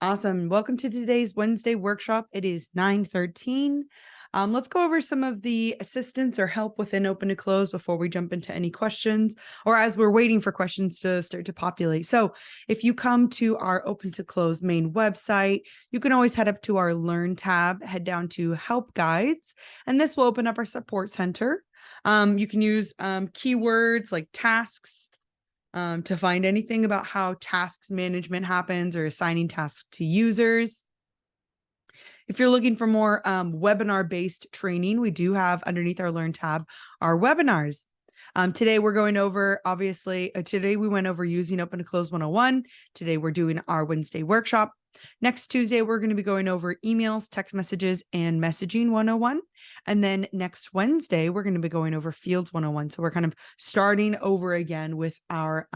Awesome. Welcome to today's Wednesday workshop. It is 9:13. Let's go over some of the assistance or help within Open to Close before we jump into any questions, or as we're waiting for questions to start to populate. So if you come to our Open to Close main website, you can always head up to our Learn tab, head down to Help Guides, and this will open up our support center. You can use keywords like tasks, to find anything about how tasks management happens or assigning tasks to users. If you're looking for more webinar-based training, we do have underneath our Learn tab our webinars. Today we're going over, obviously, today we went over using Open to Close 101. Today we're doing our Wednesday workshop. Next Tuesday, we're going to be going over emails, text messages, and messaging 101. And then next Wednesday, we're going to be going over Fields 101. So we're kind of starting over again with our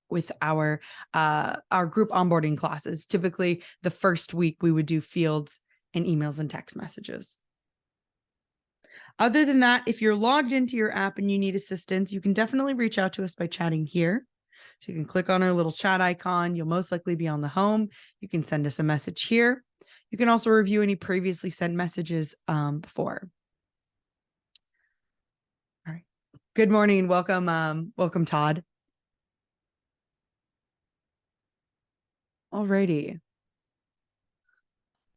group onboarding classes. Typically, the first week we would do fields and emails and text messages. Other than that, if you're logged into your app and you need assistance, you can definitely reach out to us by chatting here. So you can click on our little chat icon. You'll most likely be on the home. You can send us a message here. You can also review any previously sent messages before. All right. Good morning. Welcome, welcome, Todd. All righty.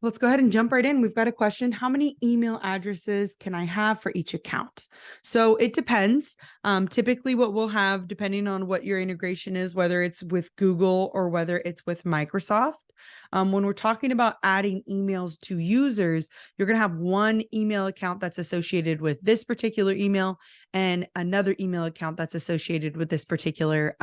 Let's go ahead and jump right in. We've got a question. How many email addresses can I have for each account? So it depends. Typically what we'll have, depending on what your integration is, whether it's with Google or whether it's with Microsoft. When we're talking about adding emails to users, you're going to have one email account that's associated with this particular email and another email account that's associated with this particular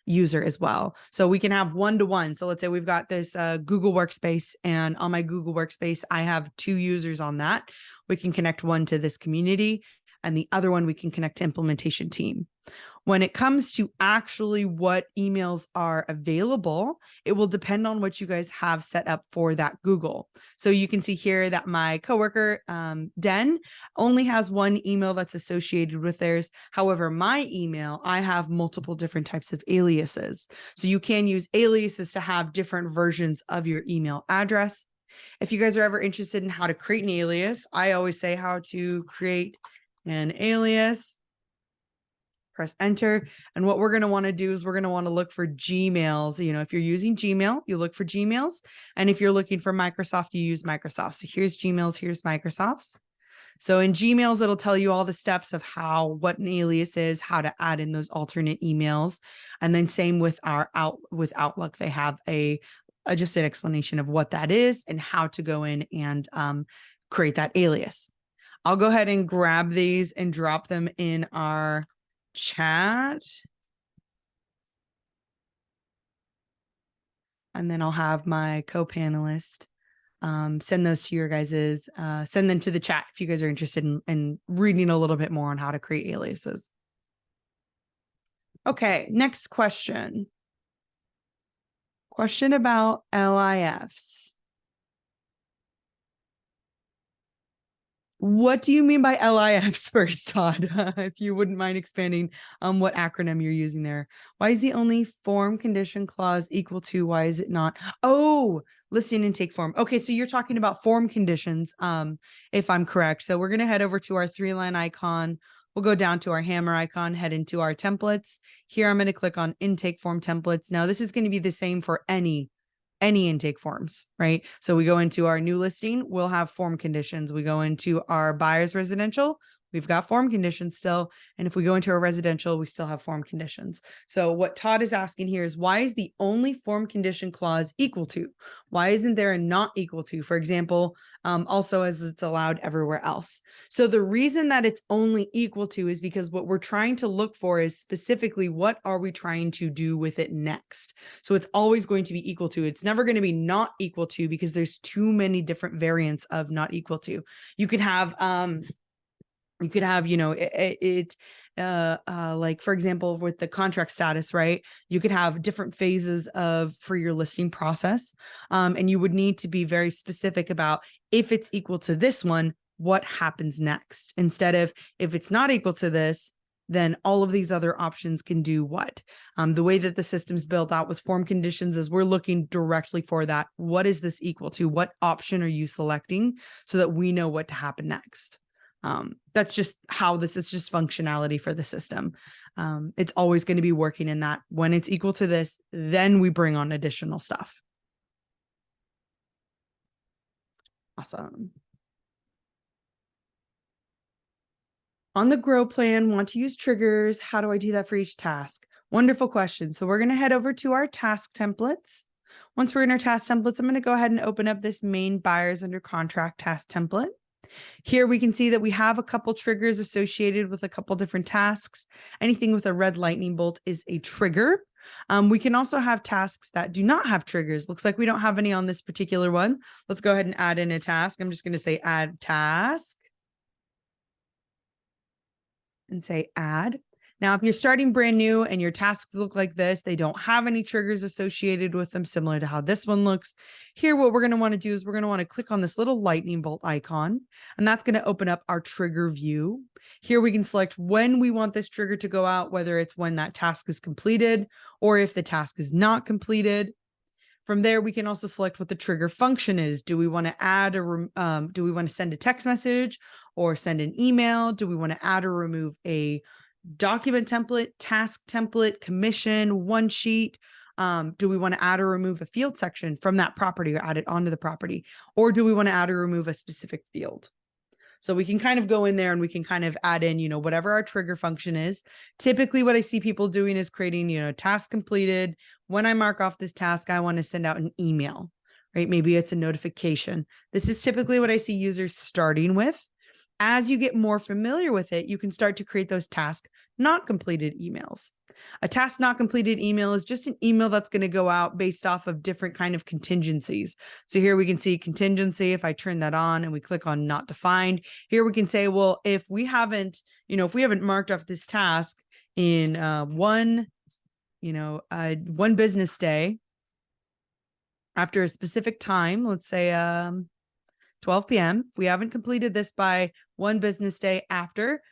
user as well. So we can have one-to-one. So let's say we've got this Google Workspace, and on my Google Workspace, I have 2 users on that. We can connect one to this community, and the other one we can connect to implementation team. When it comes to actually what emails are available, it will depend on what you guys have set up for that Google. So you can see here that my coworker, Den, only has one email that's associated with theirs. However, my email, I have multiple different types of aliases. So you can use aliases to have different versions of your email address. If you guys are ever interested in how to create an alias, I always say how to create an alias. Press enter. And what we're going to want to do is we're going to want to look for Gmails. You know, if you're using Gmail, you look for Gmails. And if you're looking for Microsoft, you use Microsoft. So here's Gmails, here's Microsoft's. So in Gmails, it'll tell you all the steps of what an alias is, how to add in those alternate emails. And then same with with Outlook, they have just an explanation of what that is and how to go in and create that alias. I'll go ahead and grab these and drop them in our chat. And then I'll have my co-panelist send those to your guys's, send them to the chat if you guys are interested in reading a little bit more on how to create aliases. Okay, next question. Question about LIFs. What do you mean by LIFs first, Todd? If you wouldn't mind expanding on what acronym you're using there. Why is the only form condition clause equal to? Why is it not? Oh, listing intake form. Okay, so you're talking about form conditions, if I'm correct. So we're going to head over to our 3-line icon. We'll go down to our hammer icon, head into our templates. Here, I'm going to click on intake form templates. Now, this is going to be the same for any intake forms, right? So we go into our new listing, we'll have form conditions. We go into our buyer's residential, we've got form conditions still. And if we go into our residential, we still have form conditions. So what Todd is asking here is, why is the only form condition clause equal to? Why isn't there a not equal to, for example, also as it's allowed everywhere else? So the reason that it's only equal to is because what we're trying to look for is specifically what are we trying to do with it next? So it's always going to be equal to. It's never going to be not equal to, because there's too many different variants of not equal to. You could have, you know, like, for example, with the contract status, right? You could have different phases for your listing process. And you would need to be very specific about, if it's equal to this one, what happens next? Instead of, if it's not equal to this, then all of these other options can do what? The way that the system's built out with form conditions is we're looking directly for that. What is this equal to? What option are you selecting so that we know what to happen next? That's just how this is just functionality for the system. It's always going to be working in that. When it's equal to this, then we bring on additional stuff. Awesome. On the grow plan, want to use triggers. How do I do that for each task? Wonderful question. So we're going to head over to our task templates. Once we're in our task templates, I'm going to go ahead and open up this main buyers under contract task template. Here we can see that we have a couple triggers associated with a couple different tasks. Anything with a red lightning bolt is a trigger. We can also have tasks that do not have triggers. Looks like we don't have any on this particular one. Let's go ahead and add in a task. I'm just going to say add task and say add. Now, if you're starting brand new and your tasks look like this, they don't have any triggers associated with them, similar to how this one looks. Here, what we're going to want to do is we're going to want to click on this little lightning bolt icon, and that's going to open up our trigger view. Here we can select when we want this trigger to go out, whether it's when that task is completed or if the task is not completed. From there, we can also select what the trigger function is. Do we want to add or do we want to send a text message or send an email? Do we want to add or remove a document template, task template, commission, one sheet? Do we want to add or remove a field section from that property or add it onto the property? Or do we want to add or remove a specific field? So we can kind of go in there and we can kind of add in, whatever our trigger function is. Typically what I see people doing is creating, task completed. When I mark off this task, I want to send out an email, right? Maybe it's a notification. This is typically what I see users starting with. As you get more familiar with it, you can start to create those task not completed emails. A task not completed email is just an email that's going to go out based off of different kind of contingencies. So here we can see contingency. If I turn that on and we click on not defined, here we can say, well, if we haven't marked off this task in one business day after a specific time, let's say 12 p.m. If we haven't completed this by one business day after,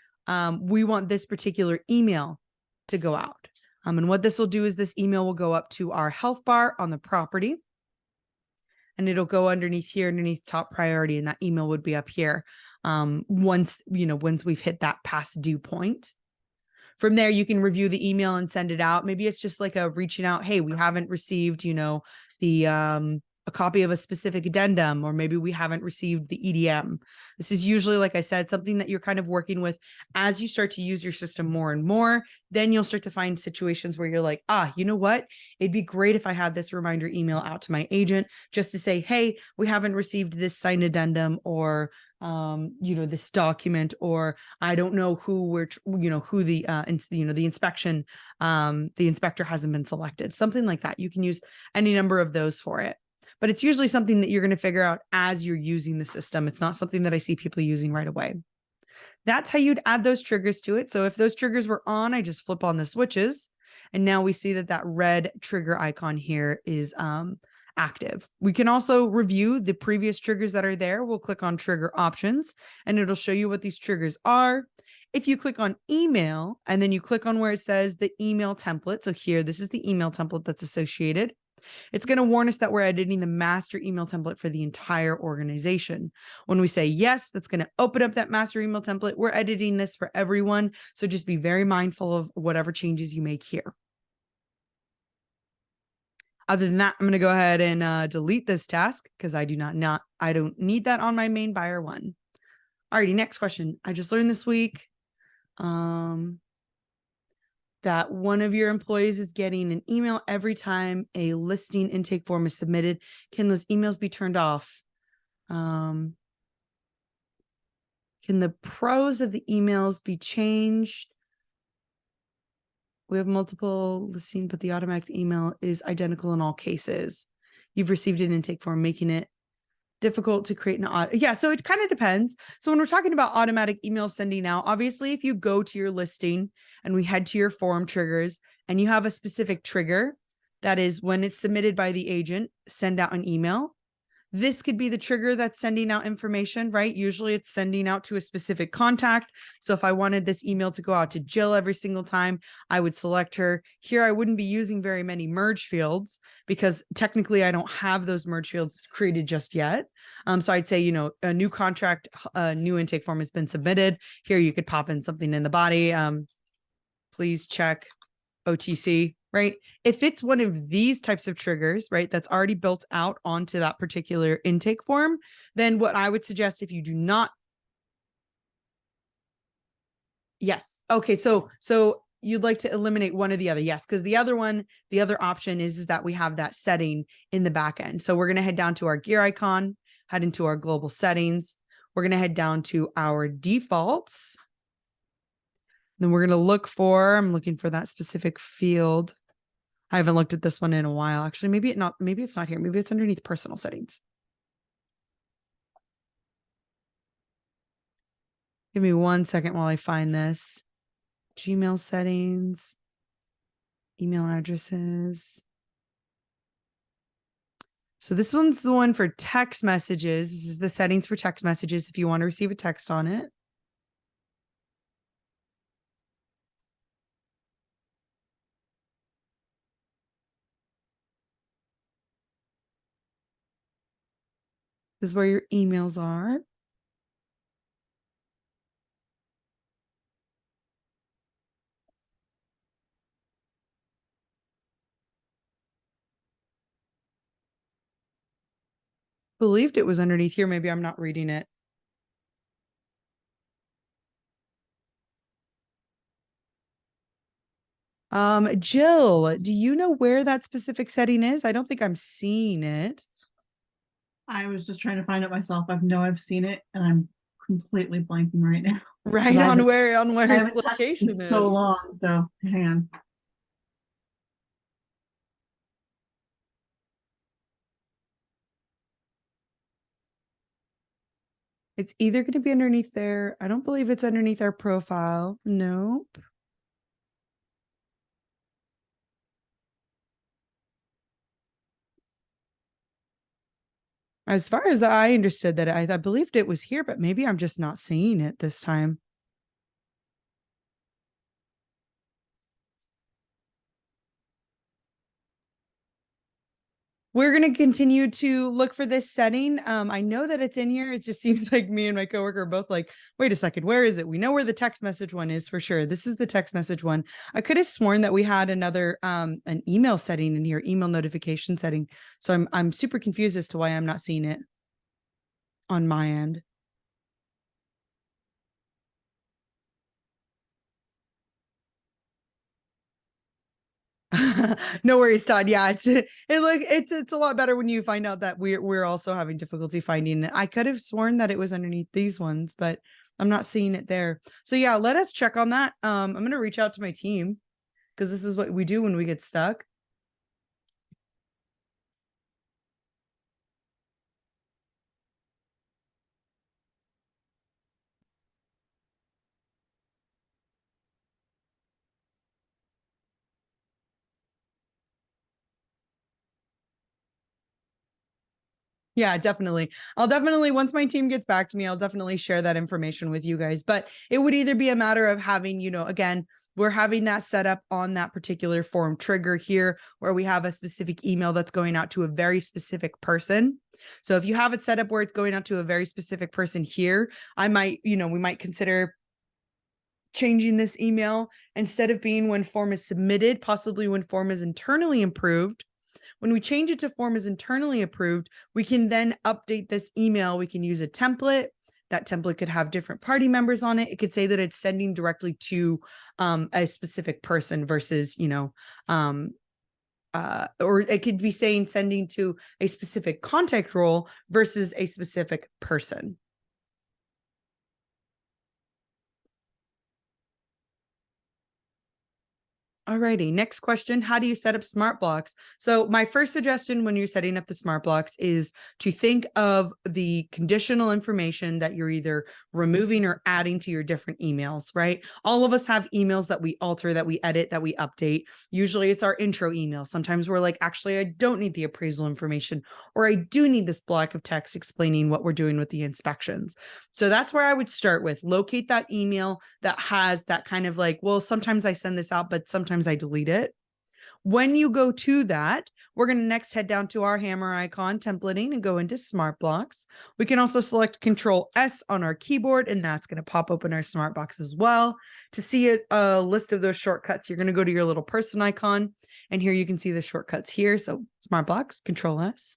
we want this particular email to go out. And what this will do is this email will go up to our health bar on the property, and it'll go underneath here, underneath top priority, and that email would be up here once we've hit that past due point. From there, you can review the email and send it out. Maybe it's just like a reaching out. Hey, we haven't received, a copy of a specific addendum, or maybe we haven't received the EDM. This is usually, like I said, something that you're kind of working with as you start to use your system more and more. Then you'll start to find situations where you're like, you know what? It'd be great if I had this reminder email out to my agent just to say, hey, we haven't received this signed addendum, or this document, or I don't know who the inspection, the inspector hasn't been selected, something like that. You can use any number of those for it. But it's usually something that you're going to figure out as you're using the system. It's not something that I see people using right away. That's how you'd add those triggers to it. So if those triggers were on, I just flip on the switches, and now we see that red trigger icon here is active. We can also review the previous triggers that are there. We'll click on trigger options, and it'll show you what these triggers are. If you click on email and then you click on where it says the email template, so here, this is the email template that's associated. It's going to warn us that we're editing the master email template for the entire organization. When we say yes, that's going to open up that master email template. We're editing this for everyone. So just be very mindful of whatever changes you make here. Other than that, I'm going to go ahead and delete this task because I don't need that on my main buyer one. Alrighty, next question. I just learned this week that one of your employees is getting an email every time a listing intake form is submitted. Can those emails be turned off? Can the pros of the emails be changed? We have multiple listings, but the automatic email is identical in all cases. You've received an intake form, making it difficult to create so it kind of depends. So when we're talking about automatic email sending out, obviously if you go to your listing and we head to your form triggers and you have a specific trigger, that is when it's submitted by the agent, send out an email, This could be the trigger that's sending out information, right? Usually it's sending out to a specific contact. So if I wanted this email to go out to Jill every single time, I would select her. Here, I wouldn't be using very many merge fields because technically I don't have those merge fields created just yet. So I'd say, a new contract, a new intake form has been submitted. Here you could pop in something in the body. Please check OTC, right? If it's one of these types of triggers, right, that's already built out onto that particular intake form, then what I would suggest, if you do not, yes. Okay. So you'd like to eliminate one or the other. Yes. Because the other option is that we have that setting in the back end. So we're going to head down to our gear icon, head into our global settings. We're going to head down to our defaults. Then we're going to I'm looking for that specific field. I haven't looked at this one in a while. Actually, maybe it's not here. Maybe it's underneath personal settings. Give me 1 second while I find this. Gmail settings, email addresses. So this one's the one for text messages. This is the settings for text messages if you want to receive a text on it. This is where your emails are. Believed it was underneath here. Maybe I'm not reading it. Jill, do you know where that specific setting is? I don't think I'm seeing it. I was just trying to find it myself. I've seen it and I'm completely blanking right now. Right on where its location is. So long. So hang on. It's either going to be underneath there. I don't believe it's underneath our profile. Nope. As far as I understood that, I believed it was here, but maybe I'm just not seeing it this time. We're going to continue to look for this setting. I know that it's in here. It just seems like me and my coworker are both like, wait a second, where is it? We know where the text message one is for sure. This is the text message one. I could have sworn that we had another an email setting in here, email notification setting. So I'm super confused as to why I'm not seeing it on my end. No worries, Todd. Yeah, it's a lot better when you find out that we're also having difficulty finding it. I could have sworn that it was underneath these ones, but I'm not seeing it there. So yeah, let us check on that. I'm gonna reach out to my team because this is what we do when we get stuck. Yeah, definitely. I'll definitely, once my team gets back to me, I'll definitely share that information with you guys. But it would either be a matter of having, again, we're having that set up on that particular form trigger here where we have a specific email that's going out to a very specific person. So if you have it set up where it's going out to a very specific person here, I might, we might consider changing this email instead of being when form is submitted, possibly when form is internally improved. When we change it to form is internally approved, we can then update this email. We can use a template. That template could have different party members on it. It could say that it's sending directly to a specific person versus, or it could be saying sending to a specific contact role versus a specific person. Alrighty, next question. How do you set up smart blocks? So my first suggestion when you're setting up the smart blocks is to think of the conditional information that you're either removing or adding to your different emails, right? All of us have emails that we alter, that we edit, that we update. Usually it's our intro email. Sometimes we're like, actually, I don't need the appraisal information, or I do need this block of text explaining what we're doing with the inspections. So that's where I would start with. Locate that email that has that kind of like, well, sometimes I send this out, but sometimes I delete it. When you go to that, we're going to next head down to our hammer icon templating and go into smart blocks. We can also select Control S on our keyboard, and that's going to pop open our smart box as well. To see a list of those shortcuts, you're going to go to your little person icon, and here you can see the shortcuts here. So smart blocks, Control S.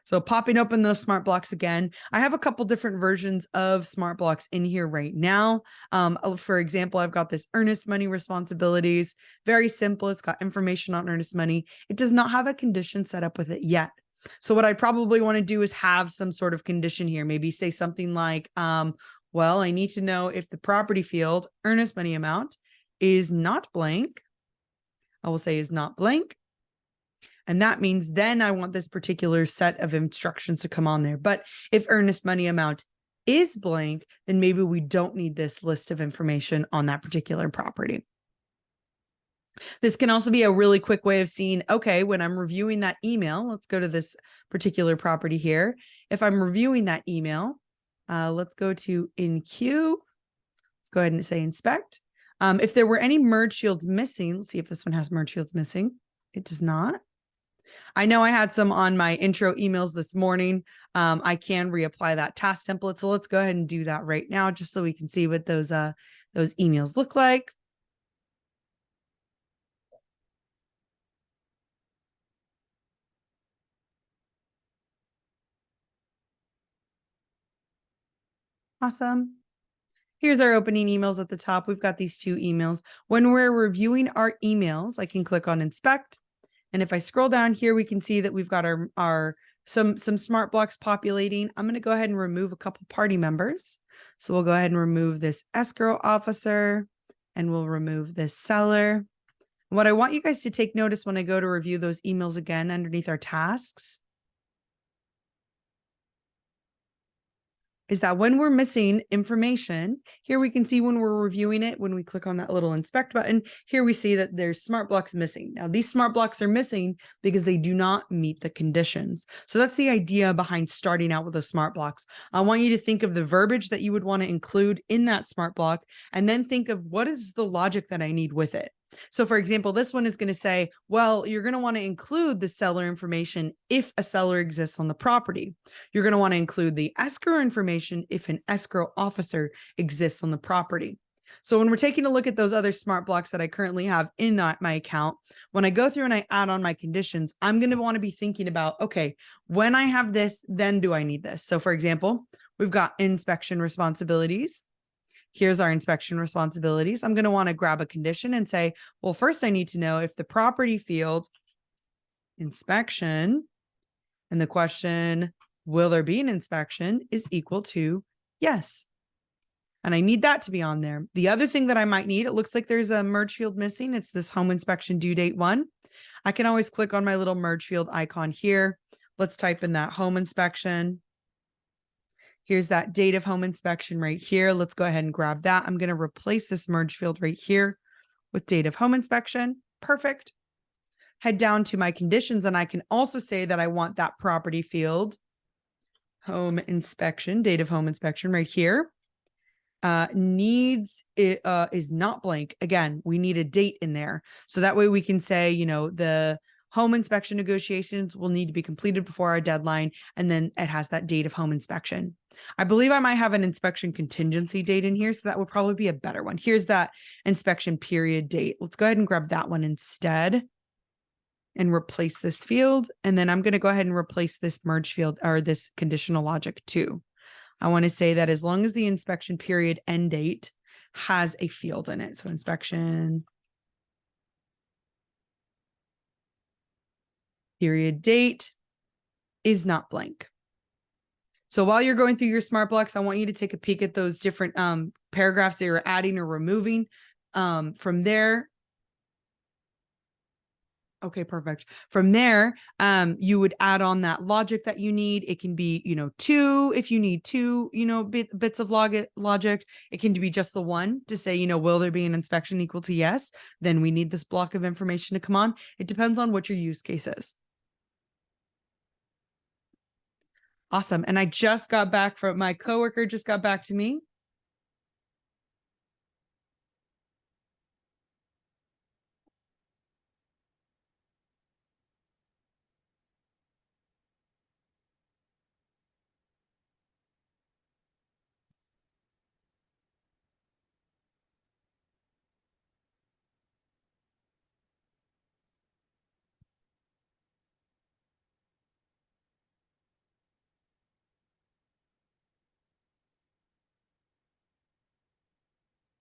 So popping open those smart blocks again, I have a couple different versions of smart blocks in here right now. For example, I've got this earnest money responsibilities, very simple. It's got information on earnest money. It does not have a condition set up with it yet. So what I probably want to do is have some sort of condition here, maybe say something like, well, I need to know if the property field earnest money amount is not blank. I will say is not blank. And that means then I want this particular set of instructions to come on there. But if earnest money amount is blank, then maybe we don't need this list of information on that particular property. This can also be a really quick way of seeing, okay, when I'm reviewing that email, let's go to this particular property here. If I'm reviewing that email, let's go to InQ. Let's go ahead and say inspect. If there were any merge fields missing, let's see if this one has merge fields missing. It does not. I know I had some on my intro emails this morning. I can reapply that task template. So let's go ahead and do that right now, just so we can see what those emails look like. Awesome. Here's our opening emails at the top. We've got these two emails. When we're reviewing our emails, I can click on inspect. And if I scroll down here, we can see that we've got some smart blocks populating. I'm going to go ahead and remove a couple party members. So we'll go ahead and remove this escrow officer, and we'll remove this seller. What I want you guys to take notice when I go to review those emails again underneath our tasks is that when we're missing information, here we can see when we're reviewing it, when we click on that little inspect button, here we see that there's smart blocks missing. Now, these smart blocks are missing because they do not meet the conditions. So that's the idea behind starting out with those smart blocks. I want you to think of the verbiage that you would want to include in that smart block, and then think of what is the logic that I need with it. So for example, this one is going to say, well, you're going to want to include the seller information if a seller exists on the property. You're going to want to include the escrow information if an escrow officer exists on the property. So when we're taking a look at those other smart blocks that I currently have in my account, when I go through and I add on my conditions, I'm going to want to be thinking about, okay, when I have this, then do I need this? So for example, we've got inspection responsibilities. Here's our inspection responsibilities. I'm going to want to grab a condition and say, well, first I need to know if the property field inspection and the question, will there be an inspection, is equal to yes. And I need that to be on there. The other thing that I might need, it looks like there's a merge field missing. It's this home inspection due date 1. I can always click on my little merge field icon here. Let's type in that home inspection. Here's that date of home inspection right here. Let's go ahead and grab that. I'm going to replace this merge field right here with date of home inspection. Perfect. Head down to my conditions, and I can also say that I want that property field, home inspection, date of home inspection right here. Needs is not blank. Again, we need a date in there. So that way we can say, you know, the home inspection negotiations will need to be completed before our deadline. And then it has that date of home inspection. I believe I might have an inspection contingency date in here. So that would probably be a better one. Here's that inspection period date. Let's go ahead and grab that one instead and replace this field. And then I'm going to go ahead and replace this merge field or this conditional logic too. I want to say that as long as the inspection period end date has a field in it. So inspection period date is not blank. So while you're going through your smart blocks, I want you to take a peek at those different paragraphs that you're adding or removing. From there, Okay, perfect. From there, you would add on that logic that you need. It can be, two, if you need two, bits of logic. It can be just the one to say, will there be an inspection equal to yes? Then we need this block of information to come on. It depends on what your use case is. Awesome. And I just got back from my coworker, just got back to me.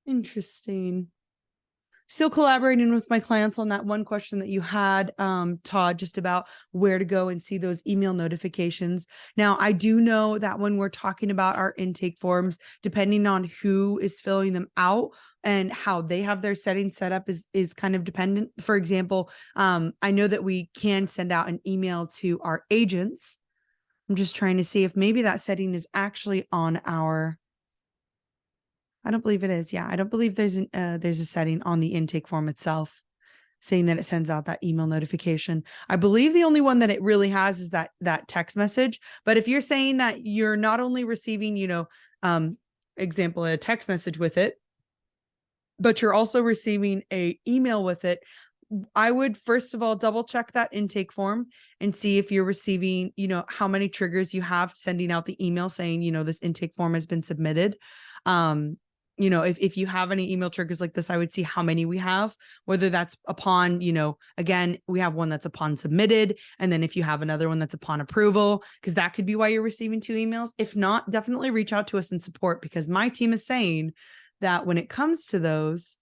Interesting. Still collaborating with my clients on that one question that you had, Todd, just about where to go and see those email notifications. Now, I do know that when we're talking about our intake forms, depending on who is filling them out and how they have their settings set up is kind of dependent. For example, I know that we can send out an email to our agents. I'm just trying to see if maybe that setting is actually on our. I don't believe it is. Yeah, I don't believe there's a setting on the intake form itself saying that it sends out that email notification. I believe the only one that it really has is that text message. But if you're saying that you're not only receiving, example, a text message with it, but you're also receiving a email with it, I would first of all double check that intake form and see if you're receiving, how many triggers you have sending out the email saying, this intake form has been submitted. If you have any email triggers like this, I would see how many we have, whether that's upon, again, we have one that's upon submitted. And then if you have another one that's upon approval, because that could be why you're receiving two emails. If not, definitely reach out to us in support, because my team is saying that when it comes to those,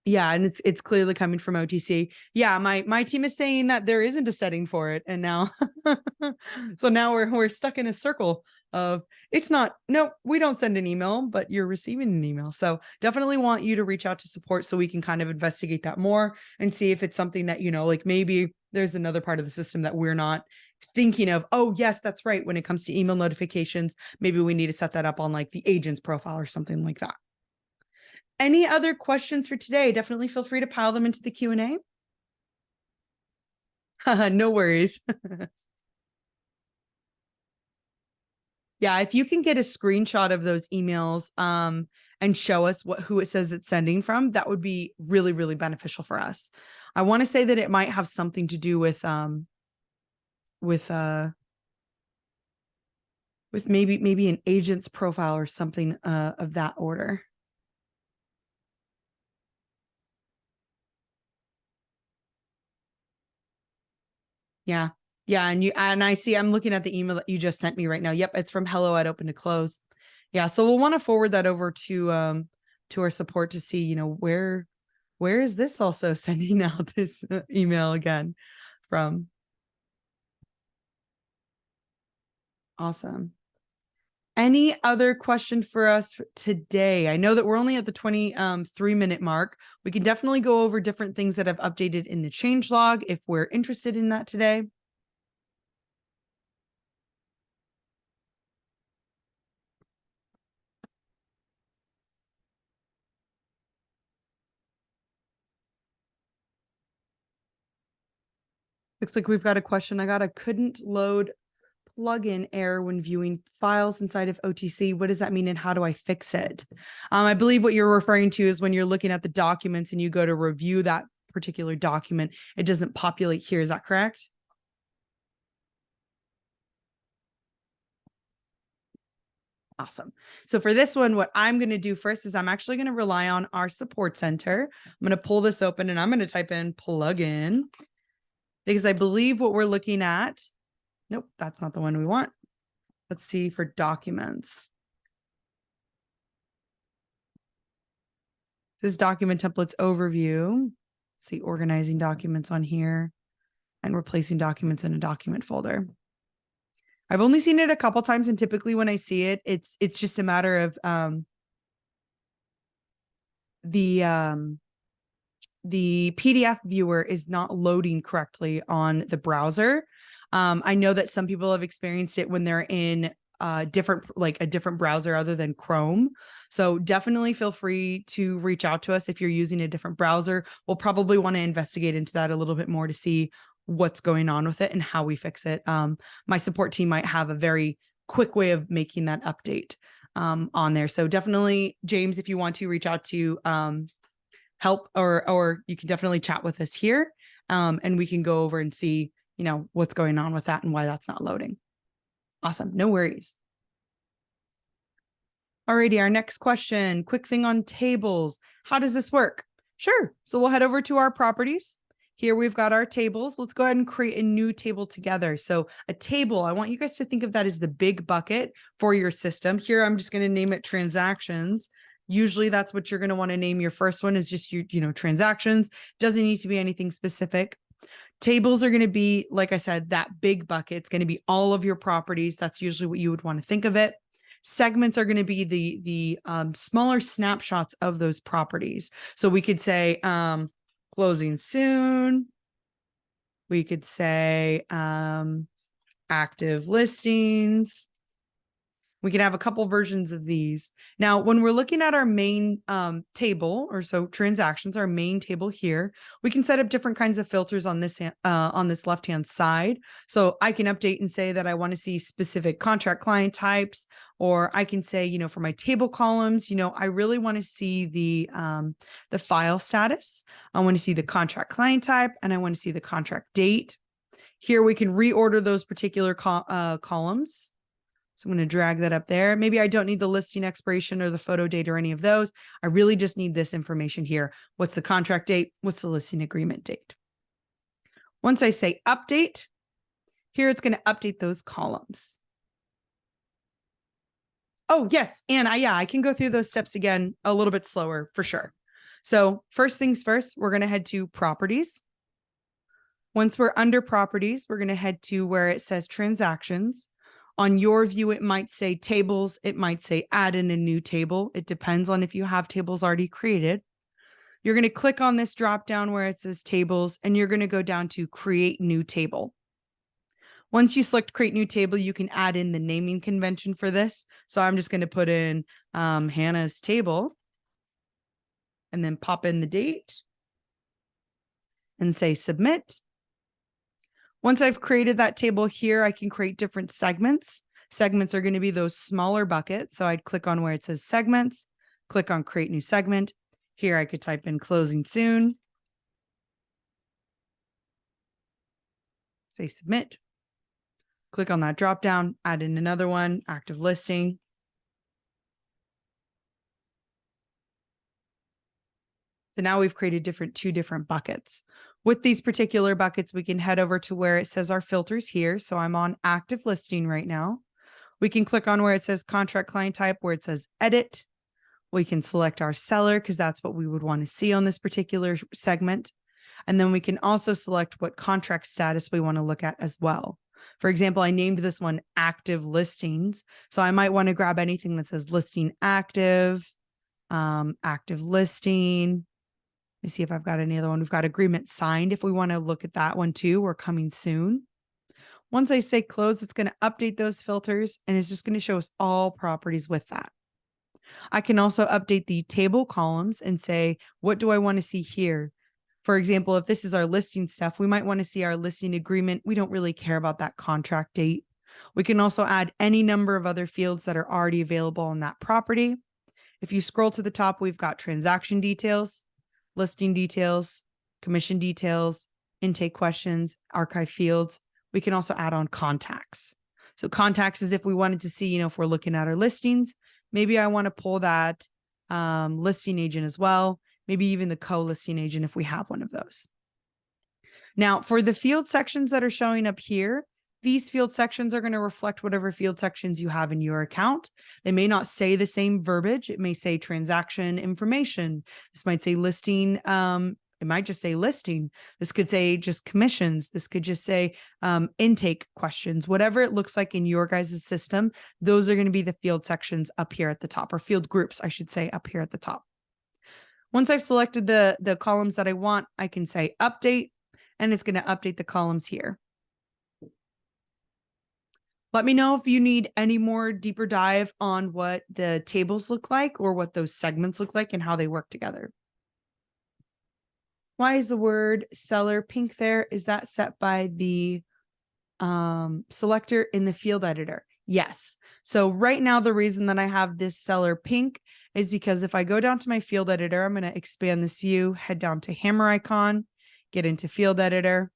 yeah, and it's clearly coming from OTC. Yeah, my team is saying that there isn't a setting for it, and now, so now we're stuck in a circle of it's not. No, we don't send an email, but you're receiving an email. So definitely want you to reach out to support so we can kind of investigate that more and see if it's something that like maybe there's another part of the system that we're not thinking of. Oh yes, that's right. When it comes to email notifications, maybe we need to set that up on like the agent's profile or something like that. Any other questions for today? Definitely feel free to pile them into the Q&A. No worries. Yeah, if you can get a screenshot of those emails and show us who it says it's sending from, that would be really, really beneficial for us. I want to say that it might have something to do with maybe an agent's profile or something of that order. Yeah. Yeah. And I see, I'm looking at the email that you just sent me right now. Yep. It's from hello at open to close. Yeah. So we'll want to forward that over to our support to see, where is this also sending out this email again from. Awesome. Any other question for us today? I know that we're only at the 23-minute mark. We can definitely go over different things that have updated in the change log if we're interested in that today. Looks like we've got a question. I got a couldn't load plugin error when viewing files inside of OTC. What does that mean and how do I fix it? I believe what you're referring to is when you're looking at the documents and you go to review that particular document, it doesn't populate here. Is that correct? Awesome. So for this one, what I'm going to do first is I'm actually going to rely on our support center. I'm going to pull this open and I'm going to type in plugin because I believe what we're looking at. Nope, that's not the one we want. Let's see for documents. This document templates overview. Let's see, organizing documents on here and replacing documents in a document folder. I've only seen it a couple times, and typically when I see it, it's just a matter of the the PDF viewer is not loading correctly on the browser. I know that some people have experienced it when they're in a different browser other than Chrome. So definitely feel free to reach out to us if you're using a different browser. We'll probably want to investigate into that a little bit more to see what's going on with it and how we fix it. My support team might have a very quick way of making that update on there. So definitely, James, if you want to reach out to help, or you can definitely chat with us here, and we can go over and see, what's going on with that and why that's not loading. Awesome. No worries. Alrighty, our next question, quick thing on tables. How does this work? Sure. So we'll head over to our properties. Here we've got our tables. Let's go ahead and create a new table together. So a table, I want you guys to think of that as the big bucket for your system. Here, I'm just going to name it transactions. Usually that's what you're going to want to name your first one, is just your, transactions. Doesn't need to be anything specific. Tables are going to be, like I said, that big bucket. It's going to be all of your properties. That's usually what you would want to think of it. Segments are going to be the smaller snapshots of those properties. So we could say closing soon. We could say active listings. We can have a couple versions of these. Now, when we're looking at our main table, or so transactions, our main table here, we can set up different kinds of filters on this left-hand side. So I can update and say that I want to see specific contract client types, or I can say, for my table columns, I really want to see the file status. I want to see the contract client type, and I want to see the contract date. Here we can reorder those particular columns. So I'm going to drag that up there. Maybe I don't need the listing expiration or the photo date or any of those. I really just need this information here. What's the contract date? What's the listing agreement date? Once I say update, here it's going to update those columns. Oh, yes. And I can go through those steps again a little bit slower for sure. So first things first, we're going to head to properties. Once we're under properties, we're going to head to where it says transactions. On your view, it might say tables. It might say add in a new table. It depends on if you have tables already created. You're going to click on this drop down where it says tables, and you're going to go down to create new table. Once you select create new table, you can add in the naming convention for this. So I'm just going to put in Hannah's table and then pop in the date and say submit. Once I've created that table here, I can create different segments. Segments are going to be those smaller buckets. So I'd click on where it says segments, click on create new segment. Here I could type in closing soon. Say submit. Click on that drop down, add in another one, active listing. So now we've created two different buckets. With these particular buckets, we can head over to where it says our filters here. So I'm on active listing right now. We can click on where it says contract client type, where it says edit. We can select our seller because that's what we would want to see on this particular segment. And then we can also select what contract status we want to look at as well. For example, I named this one active listings. So I might want to grab anything that says listing active, active listing. Let me see if I've got any other one. We've got agreement signed. If we want to look at that one too, we're coming soon. Once I say close, it's going to update those filters and it's just going to show us all properties with that. I can also update the table columns and say, what do I want to see here? For example, if this is our listing stuff, we might want to see our listing agreement. We don't really care about that contract date. We can also add any number of other fields that are already available on that property. If you scroll to the top, we've got transaction details, listing details, commission details, intake questions, archive fields. We can also add on contacts. So contacts is if we wanted to see, if we're looking at our listings, maybe I want to pull that listing agent as well, maybe even the co-listing agent if we have one of those. Now, for the field sections that are showing up here, these field sections are going to reflect whatever field sections you have in your account. They may not say the same verbiage. It may say transaction information. This might say listing. It might just say listing. This could say just commissions. This could just say intake questions. Whatever it looks like in your guys' system, those are going to be the field sections up here at the top, or field groups, I should say, up here at the top. Once I've selected the columns that I want, I can say update, and it's going to update the columns here. Let me know if you need any more deeper dive on what the tables look like or what those segments look like and how they work together. Why is the word seller pink there? Is that set by the selector in the field editor? Yes. So right now, the reason that I have this seller pink is because if I go down to my field editor, I'm going to expand this view, head down to hammer icon, get into field editor.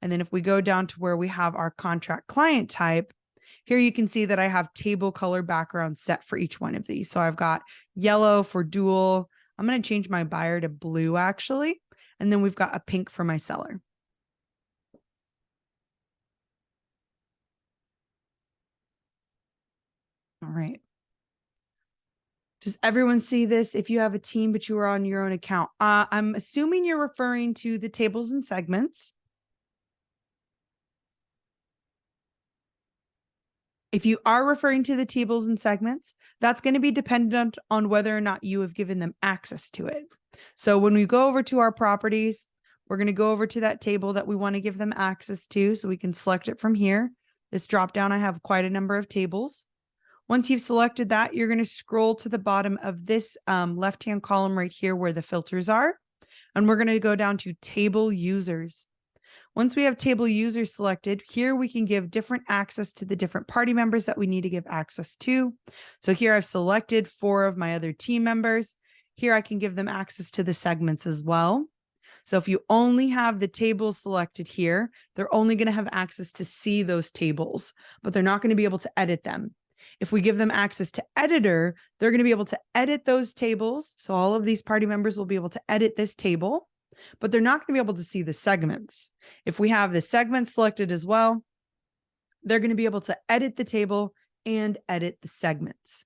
And then if we go down to where we have our contract client type, here you can see that I have table color background set for each one of these. So I've got yellow for dual. I'm going to change my buyer to blue actually. And then we've got a pink for my seller. All right. Does everyone see this? If you have a team, but you are on your own account, I'm assuming you're referring to the tables and segments. If you are referring to the tables and segments, that's going to be dependent on whether or not you have given them access to it. So when we go over to our properties, we're going to go over to that table that we want to give them access to. So we can select it from here. This drop down, I have quite a number of tables. Once you've selected that, you're going to scroll to the bottom of this left-hand column right here where the filters are. And we're going to go down to table users. Once we have table users selected, here we can give different access to the different party members that we need to give access to. So here I've selected 4 of my other team members. Here I can give them access to the segments as well. So if you only have the tables selected here, they're only going to have access to see those tables, but they're not going to be able to edit them. If we give them access to editor, they're going to be able to edit those tables. So all of these party members will be able to edit this table, but they're not going to be able to see the segments. If we have the segments selected as well, they're going to be able to edit the table and edit the segments.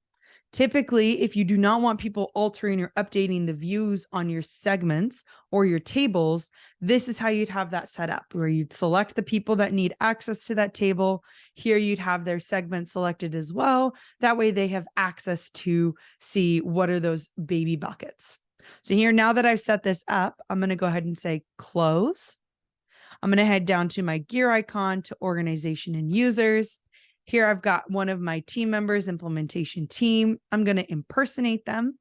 Typically, if you do not want people altering or updating the views on your segments or your tables, this is how you'd have that set up, where you'd select the people that need access to that table. Here you'd have their segments selected as well. That way they have access to see what are those baby buckets. So here, now that I've set this up, I'm going to go ahead and say close. I'm going to head down to my gear icon to organization and users. Here I've got one of my team members, implementation team. I'm going to impersonate them.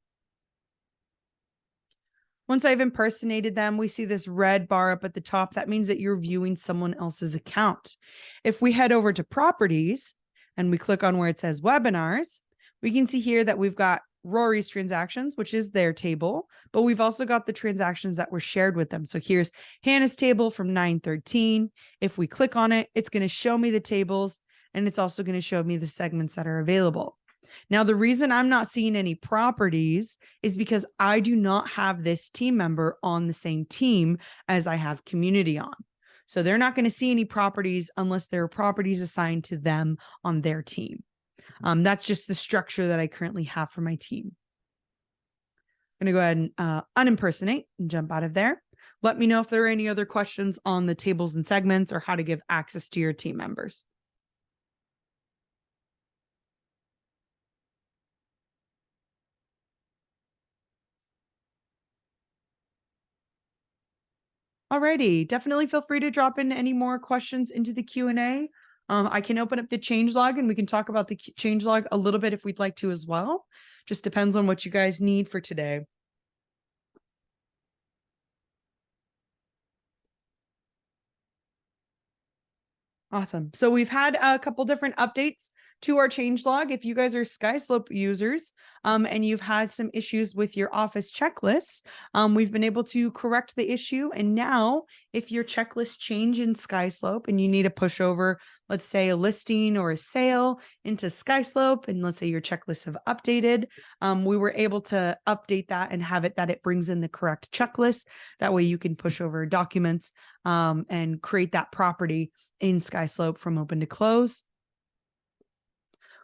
Once I've impersonated them, we see this red bar up at the top. That means that you're viewing someone else's account. If we head over to properties and we click on where it says webinars, we can see here that we've got Rory's transactions, which is their table, but we've also got the transactions that were shared with them. So here's Hannah's table from 9/13. If we click on it, it's going to show me the tables, and it's also going to show me the segments that are available. Now, the reason I'm not seeing any properties is because I do not have this team member on the same team as I have community on. So they're not going to see any properties unless there are properties assigned to them on their team. That's just the structure that I currently have for my team. I'm going to go ahead and unimpersonate and jump out of there. Let me know if there are any other questions on the tables and segments or how to give access to your team members. Alrighty, definitely feel free to drop in any more questions into the Q&A. I can open up the changelog and we can talk about the changelog a little bit if we'd like to as well. Just depends on what you guys need for today. Awesome. So we've had a couple different updates to our changelog. If you guys are SkySlope users and you've had some issues with your office checklists, we've been able to correct the issue. And now if your checklists change in SkySlope and you need to push over, let's say a listing or a sale into SkySlope, and let's say your checklists have updated, we were able to update that and have it that it brings in the correct checklist. That way you can push over documents and create that property in SkySlope from open to close.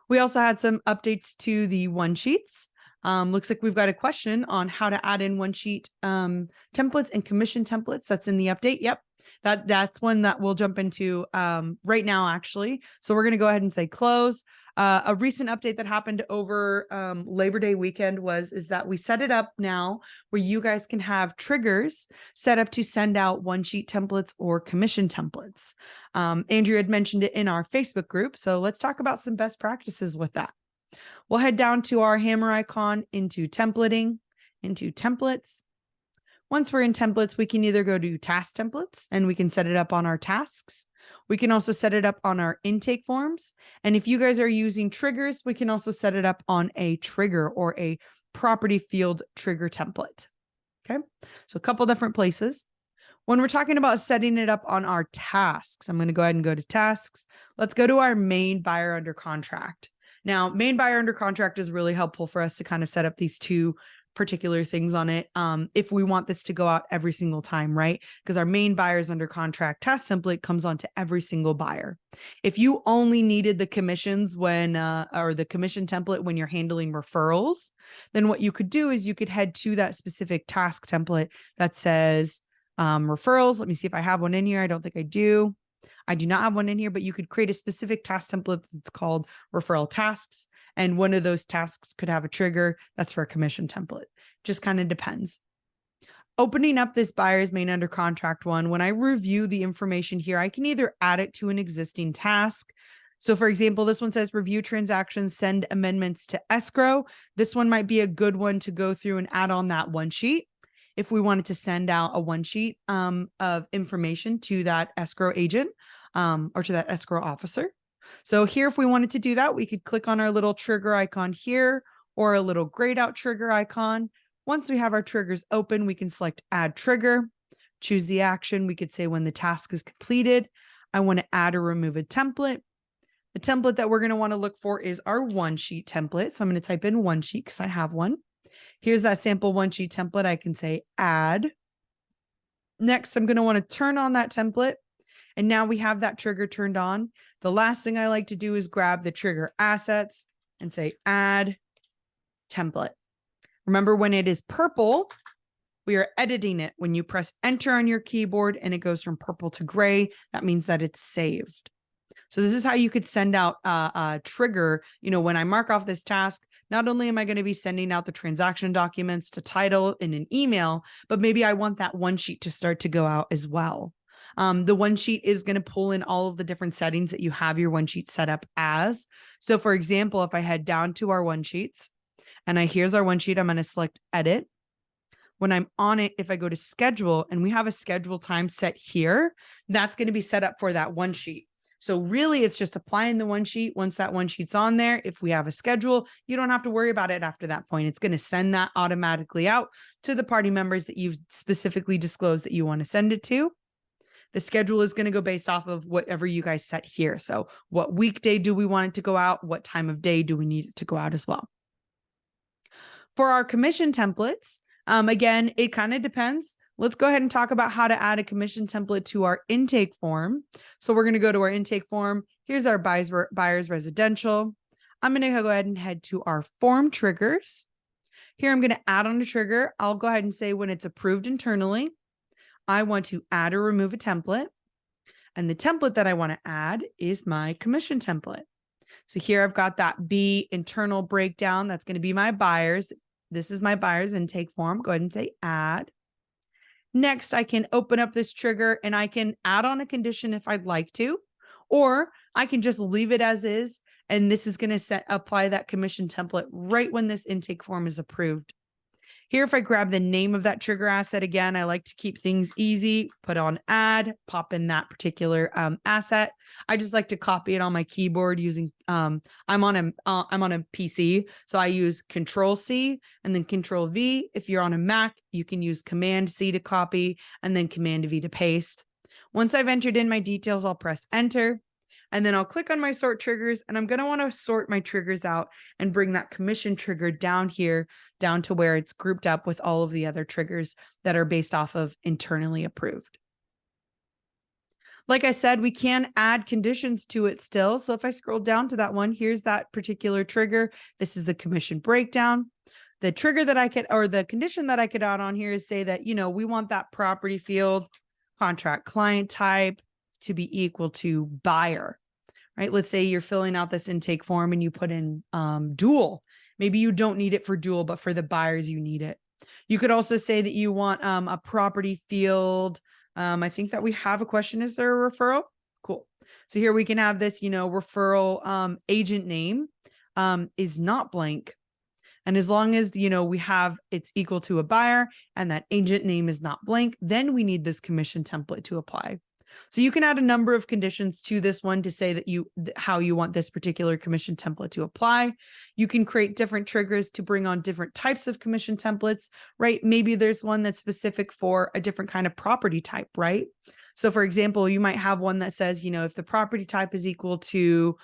We also had some updates to the one sheets. Looks like we've got a question on how to add in one sheet templates and commission templates. That's in the update. Yep. That's one that we'll jump into right now, actually. So we're going to go ahead and say close. A recent update that happened over Labor Day weekend is that we set it up now where you guys can have triggers set up to send out one sheet templates or commission templates. Andrew had mentioned it in our Facebook group. So let's talk about some best practices with that. We'll head down to our hammer icon into templating, into templates. Once we're in templates, we can either go to task templates and we can set it up on our tasks. We can also set it up on our intake forms. And if you guys are using triggers, we can also set it up on a trigger or a property field trigger template. Okay, so a couple different places. When we're talking about setting it up on our tasks, I'm going to go ahead and go to tasks. Let's go to our main buyer under contract. Now, main buyer under contract is really helpful for us to kind of set up these two particular things on it if we want this to go out every single time, right? Because our main buyers under contract task template comes onto every single buyer. If you only needed the commissions when or the commission template when you're handling referrals, then what you could do is you could head to that specific task template that says referrals. Let me see if I have one in here. I don't think I do. I do not have one in here, but you could create a specific task template that's called referral tasks. And one of those tasks could have a trigger that's for a commission template. Just kind of depends. Opening up this buyer's main under contract one, when I review the information here, I can either add it to an existing task. So for example, this one says review transactions, send amendments to escrow. This one might be a good one to go through and add on that one sheet if we wanted to send out a one sheet of information to that escrow agent or to that escrow officer. So here, if we wanted to do that, we could click on our little trigger icon here or a little grayed out trigger icon. Once we have our triggers open, we can select add trigger, choose the action. We could say when the task is completed, I want to add or remove a template. The template that we're going to want to look for is our one sheet template. So I'm going to type in one sheet because I have one. Here's that sample one sheet template. I can say add. Next, I'm going to want to turn on that template. And now we have that trigger turned on. The last thing I like to do is grab the trigger assets and say add template. Remember, when it is purple, we are editing it. When you press enter on your keyboard and it goes from purple to gray, that means that it's saved. So this is how you could send out a trigger. You know, when I mark off this task, not only am I going to be sending out the transaction documents to title in an email, but maybe I want that one sheet to start to go out as well. The one sheet is going to pull in all of the different settings that you have your one sheet set up as. So for example, if I head down to our one sheets and here's our one sheet, I'm going to select edit. When I'm on it, if I go to schedule and we have a schedule time set here, that's going to be set up for that one sheet. So really, it's just applying the one sheet. Once that one sheet's on there, if we have a schedule, you don't have to worry about it after that point. It's going to send that automatically out to the party members that you've specifically disclosed that you want to send it to. The schedule is going to go based off of whatever you guys set here. So what weekday do we want it to go out? What time of day do we need it to go out as well? For our commission templates, again, it kind of depends. Let's go ahead and talk about how to add a commission template to our intake form. So we're going to go to our intake form. Here's our buyer's residential. I'm going to go ahead and head to our form triggers. Here, I'm going to add on a trigger. I'll go ahead and say when it's approved internally, I want to add or remove a template. And the template that I want to add is my commission template. So here I've got that B internal breakdown. That's going to be my buyers. This is my buyer's intake form. Go ahead and say add. Next, I can open up this trigger and I can add on a condition if I'd like to, or I can just leave it as is. And this is going to apply that commission template right when this intake form is approved. Here, if I grab the name of that trigger asset, again, I like to keep things easy, put on add, pop in that particular asset. I just like to copy it on my keyboard using, I'm on a PC, so I use Control C and then Control V. If you're on a Mac, you can use Command C to copy and then Command V to paste. Once I've entered in my details, I'll press enter. And then I'll click on my sort triggers, and I'm going to want to sort my triggers out and bring that commission trigger down here, down to where it's grouped up with all of the other triggers that are based off of internally approved. Like I said, we can add conditions to it still. So if I scroll down to that one, here's that particular trigger. This is the commission breakdown. The trigger that I could, or the condition that I could add on here is say that, we want that property field contract client type to be equal to buyer, right? Let's say you're filling out this intake form and you put in dual. Maybe you don't need it for dual, but for the buyers, you need it. You could also say that you want a property field. I think that we have a question. Is there a referral? Cool. So here we can have this, referral agent name is not blank. And as long as, we have it's equal to a buyer and that agent name is not blank, then we need this commission template to apply. So you can add a number of conditions to this one to say that how you want this particular commission template to apply. You can create different triggers to bring on different types of commission templates, right? Maybe there's one that's specific for a different kind of property type, right? So for example, you might have one that says, if the property type is equal to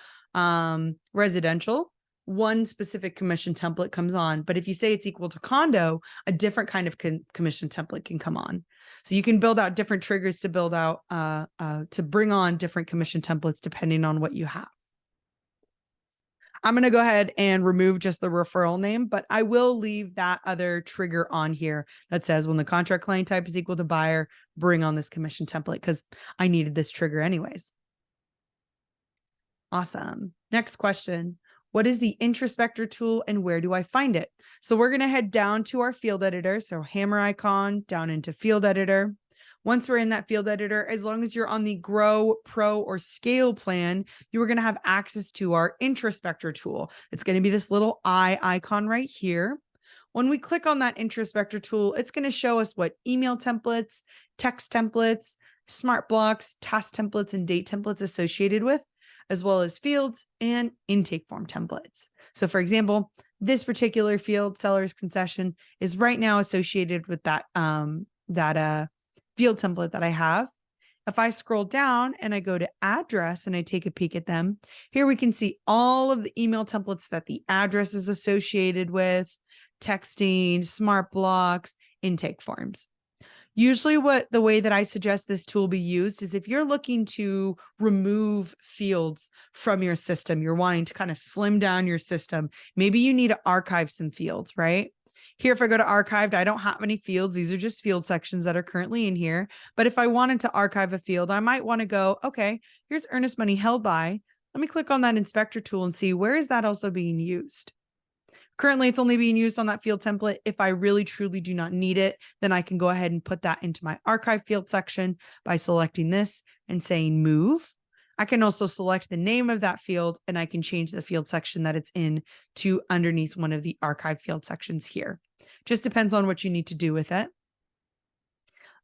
residential, one specific commission template comes on. But if you say it's equal to condo, a different kind of commission template can come on. So you can build out different triggers to build out, to bring on different commission templates depending on what you have. I'm going to go ahead and remove just the referral name, but I will leave that other trigger on here that says when the contract client type is equal to buyer, bring on this commission template because I needed this trigger anyways. Awesome. Next question. What is the Introspector tool and where do I find it? So we're going to head down to our field editor. So hammer icon down into field editor. Once we're in that field editor, as long as you're on the Grow, Pro, or Scale plan, you are going to have access to our Introspector tool. It's going to be this little eye icon right here. When we click on that Introspector tool, it's going to show us what email templates, text templates, smart blocks, task templates, and date templates associated with, as well as fields and intake form templates. So for example, this particular field, seller's concession, is right now associated with that, field template that I have. If I scroll down and I go to address and I take a peek at them, here we can see all of the email templates that the address is associated with, texting, smart blocks, intake forms. Usually the way that I suggest this tool be used is if you're looking to remove fields from your system, you're wanting to kind of slim down your system. Maybe you need to archive some fields, right? Here, if I go to archived, I don't have any fields. These are just field sections that are currently in here. But if I wanted to archive a field, I might want to go, okay, here's earnest money held by. Let me click on that inspector tool and see where is that also being used. Currently, it's only being used on that field template. If I really truly do not need it, then I can go ahead and put that into my archive field section by selecting this and saying move. I can also select the name of that field and I can change the field section that it's in to underneath one of the archive field sections here. Just depends on what you need to do with it.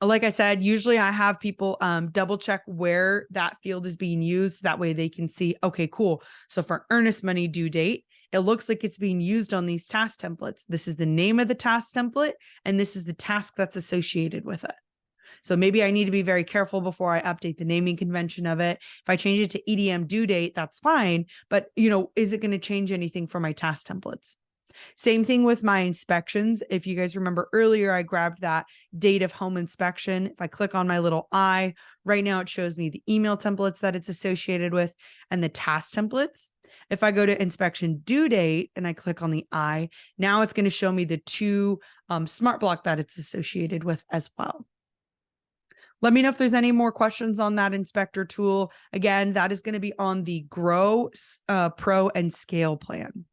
Like I said, usually I have people double check where that field is being used. That way they can see, okay, cool. So for earnest money due date, it looks like it's being used on these task templates. This is the name of the task template, and this is the task that's associated with it. So maybe I need to be very careful before I update the naming convention of it. If I change it to EDM due date, that's fine. But, is it going to change anything for my task templates? Same thing with my inspections. If you guys remember earlier, I grabbed that date of home inspection. If I click on my little eye, right now it shows me the email templates that it's associated with and the task templates. If I go to inspection due date and I click on the eye, now it's going to show me the two smart block that it's associated with as well. Let me know if there's any more questions on that inspector tool. Again, that is going to be on the Grow, Pro, and Scale plan.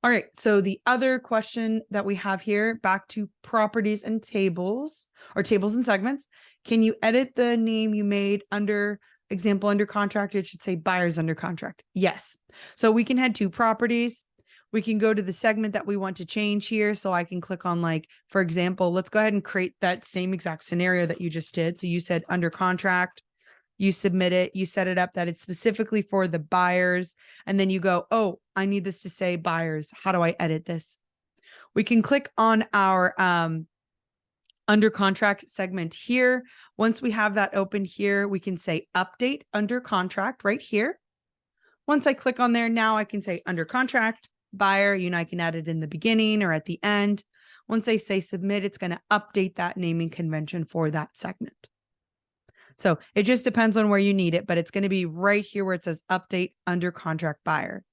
All right, so the other question that we have here, back to properties and tables, or tables and segments. Can you edit the name you made under example under contract? It should say buyers under contract. Yes. So we can head to properties. We can go to the segment that we want to change here. So I can click on, like, for example, let's go ahead and create that same exact scenario that you just did. So you said under contract. You submit it, you set it up that it's specifically for the buyers, and then you go, oh, I need this to say buyers. How do I edit this? We can click on our under contract segment here. Once we have that open here, we can say update under contract right here. Once I click on there, now I can say under contract, buyer, I can add it in the beginning or at the end. Once I say submit, it's going to update that naming convention for that segment. So it just depends on where you need it, but it's going to be right here where it says update under contract buyer.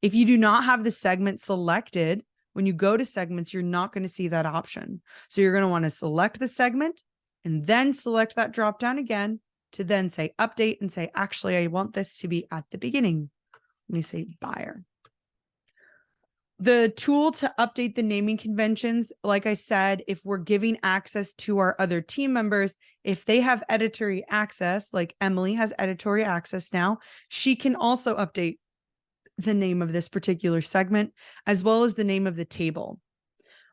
If you do not have the segment selected when you go to segments, you're not going to see that option. So you're going to want to select the segment and then select that drop down again to then say update and say, actually, I want this to be at the beginning. Let me say buyer. The tool to update the naming conventions, like I said, if we're giving access to our other team members, if they have editorial access, like Emily has editorial access now, she can also update the name of this particular segment, as well as the name of the table.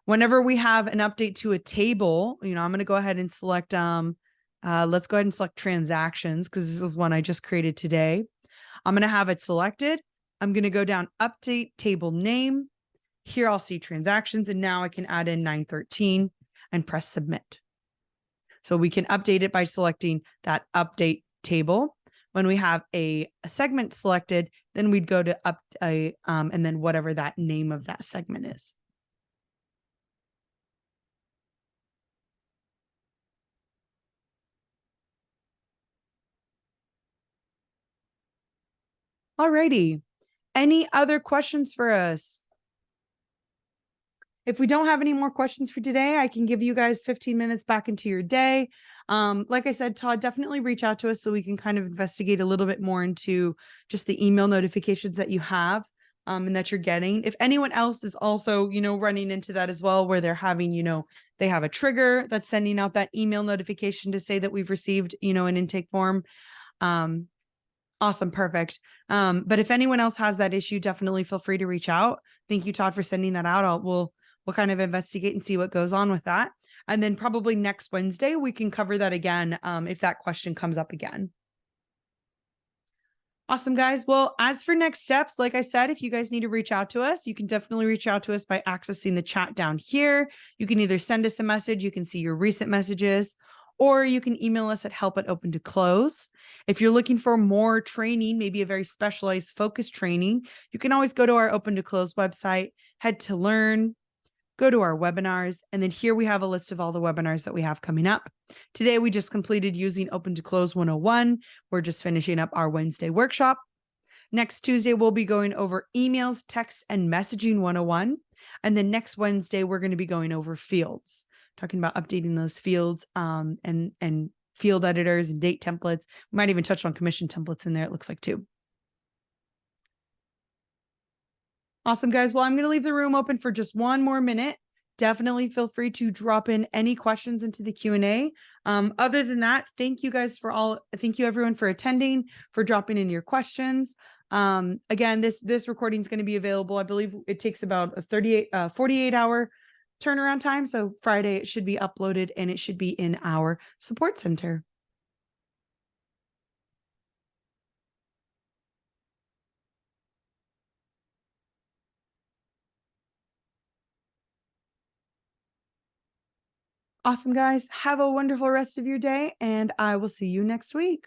Whenever we have an update to a table, I'm going to go ahead and select, let's go ahead and select transactions, because this is one I just created today. I'm going to have it selected. I'm going to go down update table name. Here I'll see transactions, and now I can add in 913 and press submit. So we can update it by selecting that update table. When we have a segment selected, then we'd go to and then whatever that name of that segment is. Alrighty. Any other questions for us? If we don't have any more questions for today, I can give you guys 15 minutes back into your day. Like I said, Todd, definitely reach out to us so we can kind of investigate a little bit more into just the email notifications that you have and that you're getting. If anyone else is also, running into that as well, where they're having, they have a trigger that's sending out that email notification to say that we've received, an intake form. Awesome. Perfect. But if anyone else has that issue, definitely feel free to reach out. Thank you, Todd, for sending that out. We'll kind of investigate and see what goes on with that. And then probably next Wednesday, we can cover that again if that question comes up again. Awesome, guys. Well, as for next steps, like I said, if you guys need to reach out to us, you can definitely reach out to us by accessing the chat down here. You can either send us a message, you can see your recent messages, or you can email us at help@open2close. If you're looking for more training, maybe a very specialized focused training, you can always go to our Open to Close website, head to learn, go to our webinars, and then here we have a list of all the webinars that we have coming up. Today, we just completed using Open to Close 101. We're just finishing up our Wednesday workshop. Next Tuesday, we'll be going over emails, texts, and messaging 101. And then next Wednesday, we're going to be going over fields, talking about updating those fields and field editors and date templates. We might even touch on commission templates in there, it looks like, too. Awesome, guys. Well, I'm going to leave the room open for just one more minute. Definitely feel free to drop in any questions into the Q&A. Other than that, thank you everyone for attending, for dropping in your questions. Again, this recording is going to be available. I believe it takes about a 48-hour turnaround time. So Friday it should be uploaded and it should be in our support center. Awesome, guys. Have a wonderful rest of your day, and I will see you next week.